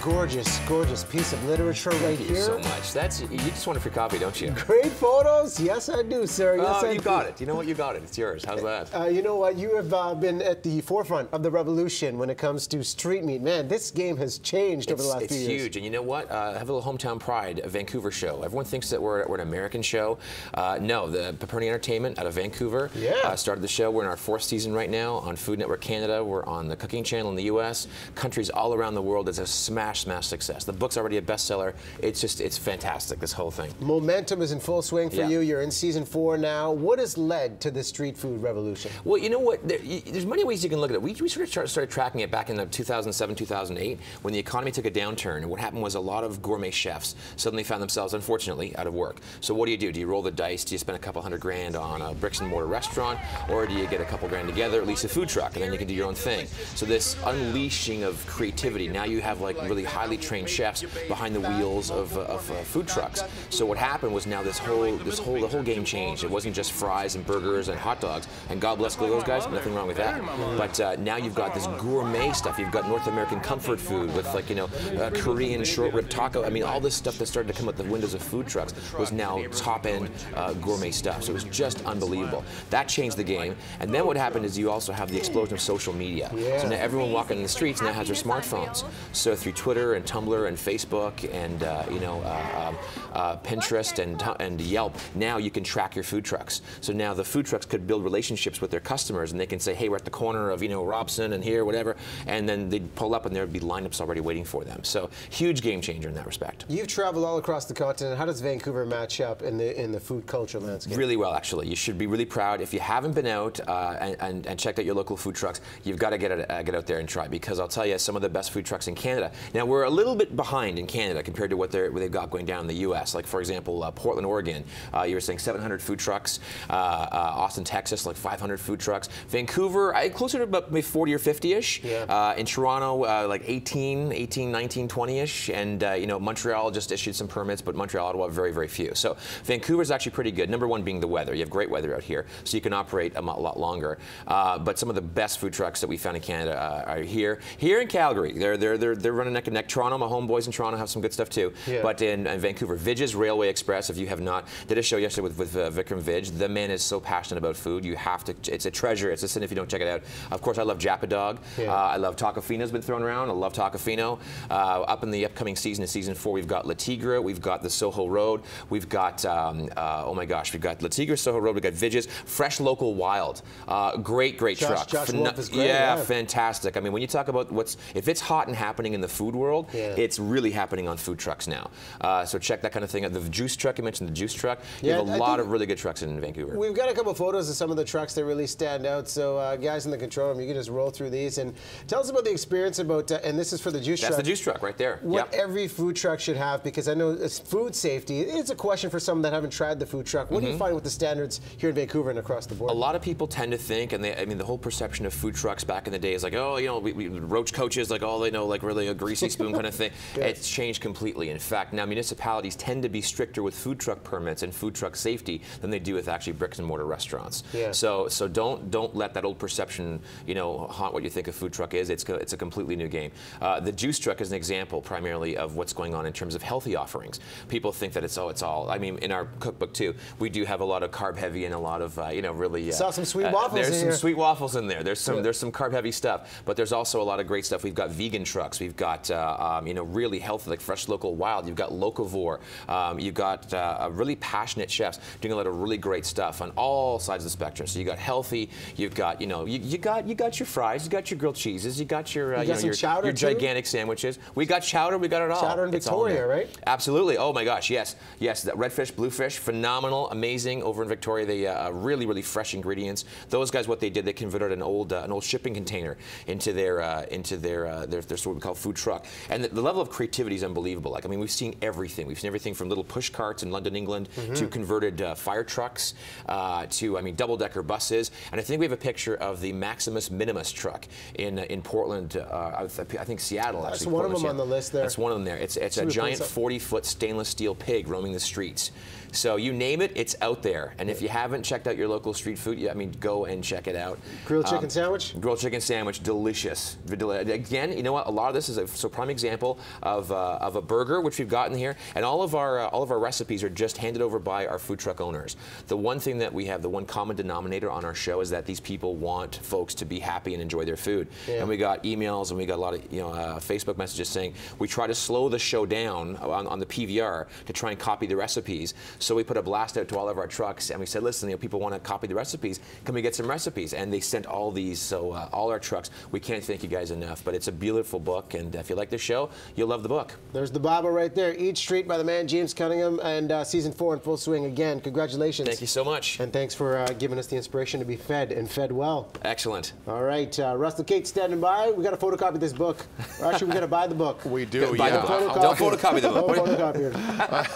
gorgeous, gorgeous piece of literature right here. Thank you so much. You just want it for copy, don't you? Great photos. Yes, I do, sir. Yes, I do. You got it. You know what? You got it. It's yours. How's that? You know what? You have been at the forefront of the revolution when it comes to street meat. Man, this game has changed over the last few years. It's huge. And you know what? I have a little hometown pride, a Vancouver show. Everyone thinks that we're an American show. No, the Paperny Entertainment out of Vancouver started the show. We're in our 4th season right now on Food Network Canada. We're on the Cooking Channel in the U.S. Countries all around the world. It's a smash success. The book's already a bestseller. It's fantastic, this whole thing. Momentum is in full swing for you. You're in season 4 now. What has led to this street food revolution? Well, you know what? There's many ways you can look at it. We sort of started tracking it back in 2007, 2008, when the economy took a downturn. And what happened was a lot of gourmet chefs suddenly found themselves, unfortunately, out of work. So what do? Do you roll the dice? Do you spend a couple $100,000 on a bricks and mortar restaurant? Or do you get a couple grand together, at least a food truck, and then you can do your own thing? So this unleashing of creativity, now you have like really highly trained chefs behind the wheels of food trucks. So what happened was now the whole game changed. It wasn't just fries and burgers and hot dogs, and God bless those guys, nothing wrong with that. But now you've got this gourmet stuff. You've got North American comfort food with, like, Korean short rib taco. I mean, all this stuff that started to come out the windows of food trucks was now top-end gourmet stuff. So it was just unbelievable. That changed the game. And then what happened is you also have the explosion of social media. So now everyone walking in the streets now has their smartphones. So through Twitter and Tumblr and Facebook and Pinterest and Yelp, now you can track your food trucks. So now the food trucks could build relationships with their customers, and they can say, hey, we're at the corner of Robson and here, whatever, and then they'd pull up and there'd be lineups already waiting for them. So huge game changer in that respect. You've traveled all across the continent. How does Vancouver match up in the food culture landscape? Really well, actually. You should be really proud. If you haven't been out and checked out your local food trucks, you've got to get out there and try, because I'll tell you, some of the best food trucks in Canada. Now, we're a little bit behind in Canada compared to what they've got going down in the U.S. Like, for example, Portland, Oregon, you were saying 700 food trucks. Austin, Texas, like 500 food trucks. Vancouver, closer to about maybe 40 or 50-ish. In Toronto, like 18, 19, 20-ish. And, Montreal just issued some permits, but Montreal, Ottawa, very, very few. So Vancouver's actually pretty good. Number one being the weather. You have great weather out here, so you can operate a lot longer. But some of the best food trucks that we found in Canada are here. Here in Calgary, they're running neck and neck. Toronto, my homeboys in Toronto have some good stuff too. But in Vancouver, Vidge's Railway Express, if you have not, did a show yesterday with Vikram Vidge. The man is so passionate about food. You have to. It's a treasure. It's a sin if you don't check it out. Of course, I love Japa Dog. I love Tacofino's been thrown around. I love Tacofino. Up in the upcoming season, in season 4, we've got La Tigre. We've got the Soho Road. We've got oh my gosh, we've got La Tigre, Soho Road. We've got Vidge's Fresh Local Wild. Great truck. Josh Wolf is great, yeah, fantastic. I mean, when you talk about if it's hot and happening in the food world, it's really happening on food trucks now. So check that kind of thing out. The juice truck, you mentioned the juice truck. You have a lot of really good trucks in Vancouver. We've got a couple photos of some of the trucks that really stand out. So guys in the control room, you can just roll through these and tell us about the experience about, and this is for the juice truck. That's the juice truck right there. What every food truck should have, because I know it's food safety. It's a question for some that haven't tried the food truck. What do you find with the standards here in Vancouver and across the board? A lot of people tend to think, and I mean, the whole perception of food trucks back in the day is like, oh, we roach coaches, like all they know, like really a greasy spoon kind of thing. It's changed completely. In fact, now municipalities tend to be stricter with food truck permits and food truck safety than they do with actually bricks and mortar restaurants. So don't let that old perception, haunt what you think a food truck is. It's a completely new game. The juice truck is an example primarily of what's going on in terms of healthy offerings. People think that it's all. I mean, in our cookbook too, we do have a lot of carb heavy and a lot of really. Saw some sweet waffles. There's some sweet waffles in there. There's some carb heavy stuff, but there's also a lot of great stuff. We've got vegan trucks. We've got really healthy, like Fresh Local Wild. You've got Locavore. You've got really passionate chefs doing a lot of really great stuff on all sides of the spectrum. So you got healthy. You've got you got your fries. You got your grilled cheeses. You got your your gigantic sandwiches. We got chowder. We got it all. Chowder in Victoria, right? Absolutely. Oh my gosh, yes. That redfish, bluefish, phenomenal, amazing over in Victoria. They really fresh ingredients. Those guys, what they did, they converted an old shipping container into their sort of what we call food truck. And the level of creativity is unbelievable. Like, I mean, we've seen everything. We've seen everything from little push carts in London, England, to converted fire trucks, to double-decker buses. And I think we have a picture of the Maximus Minimus truck in Portland. I think Seattle. That's actually, one of them on the list there. That's one of them there. It's a giant 40-foot stainless steel pig roaming the streets. So you name it, it's out there. And if you haven't checked out your local street food, I mean, go and check it out. Grilled chicken sandwich? Grilled chicken sandwich, delicious. Again, you know what? A lot of this is a prime example of a burger, which we've gotten here, and all of our recipes are just handed over by our food truck owners. The one thing that we have, the one common denominator on our show, is that these people want folks to be happy and enjoy their food. Yeah. And we got emails and we got a lot of Facebook messages saying we try to slow the show down on the PVR to try and copy the recipes. So we put a blast out to all of our trucks and we said, listen, people want to copy the recipes. Can we get some recipes? And they sent all these. So all our trucks, we can't thank you guys enough. But it's a beautiful book, and if you like the show, you'll love the book. There's the Bible right there. Eat Street by the man James Cunningham, and season 4 in full swing again. Congratulations. Thank you so much. And thanks for giving us the inspiration to be fed and fed well. Excellent. All right, Russell Kate standing by. We got to photocopy this book. Or actually, we got to buy the book. We do. Buy the book. Don't photocopy the book. Don't photocopy it.